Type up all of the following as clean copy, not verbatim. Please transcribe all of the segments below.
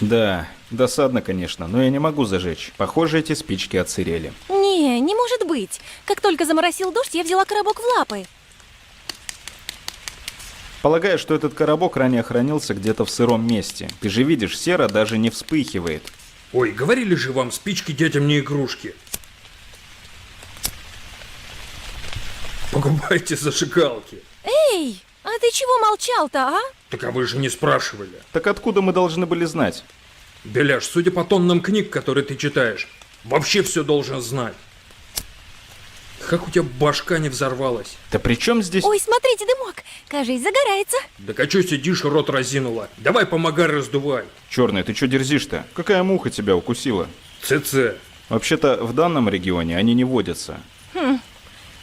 Да, досадно, конечно, но я не могу зажечь. Похоже, эти спички отсырели. Не может быть. Как только заморосил дождь, я взяла коробок в лапы. Полагаю, что этот коробок ранее хранился где-то в сыром месте. Ты же видишь, сера даже не вспыхивает. Ой, говорили же вам, спички детям не игрушки. Покупайте зажигалки. Эй, а ты чего молчал-то, а? Так а вы же не спрашивали. Так откуда мы должны были знать? Беляш, судя по тоннам книг, которые ты читаешь, вообще все должен знать. Как у тебя башка не взорвалась? Да при чем здесь... Ой, смотрите, дымок. Кажись, загорается. Да а чё сидишь, рот разинула? Давай помогай раздувай. Черный, ты что дерзишь-то? Какая муха тебя укусила? ЦЦ. Вообще-то в данном регионе они не водятся.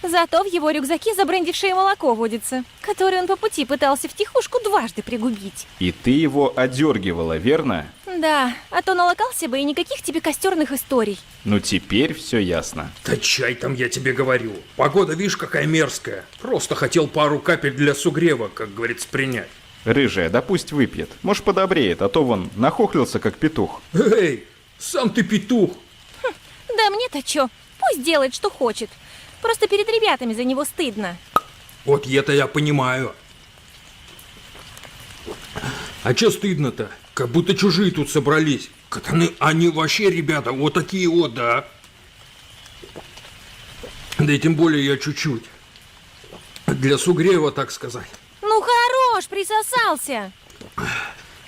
Зато в его рюкзаке забрендившее молоко водится, которое он по пути пытался втихушку дважды пригубить. И ты его одергивала, верно? Да, а то налокался бы и никаких тебе костерных историй. Ну теперь все ясно. Да чай там, я тебе говорю. Погода, видишь, какая мерзкая. Просто хотел пару капель для сугрева, как говорится, принять. Рыжая, да пусть выпьет. Может, подобреет, а то вон нахохлился, как петух. Эй, сам ты петух. Да мне-то чё? Пусть делает, что хочет. Просто перед ребятами за него стыдно. Вот это я понимаю. А чё стыдно-то? Как будто чужие тут собрались. Катаны, они вообще, ребята, вот такие вот, да. Да и тем более я чуть-чуть. Для сугрева, так сказать. Ну хорош, присосался.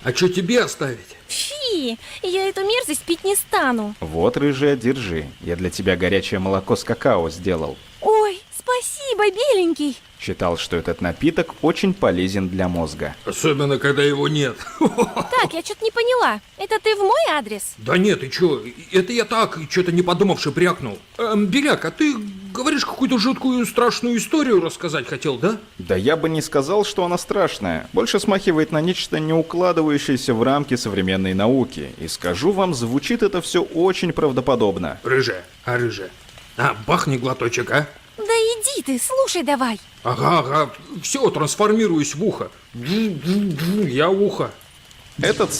А чё тебе оставить? Фи, я эту мерзость пить не стану. Вот, рыжая, держи. Я для тебя горячее молоко с какао сделал. Ой, спасибо, беленький. Считал, что этот напиток очень полезен для мозга. Особенно, когда его нет. Так, я что-то не поняла. Это ты в мой адрес? Да нет, ты чё? Это я так, что-то не подумавши брякнул. Беляк, а ты говоришь, какую-то жуткую страшную историю рассказать хотел, да? Да я бы не сказал, что она страшная. Больше смахивает на нечто не укладывающееся в рамки современной науки. И скажу вам, звучит это все очень правдоподобно. Рыжая, бахни глоточек, а? Да иди ты, слушай давай. Ага, все, трансформируюсь в ухо. Я ухо. Этот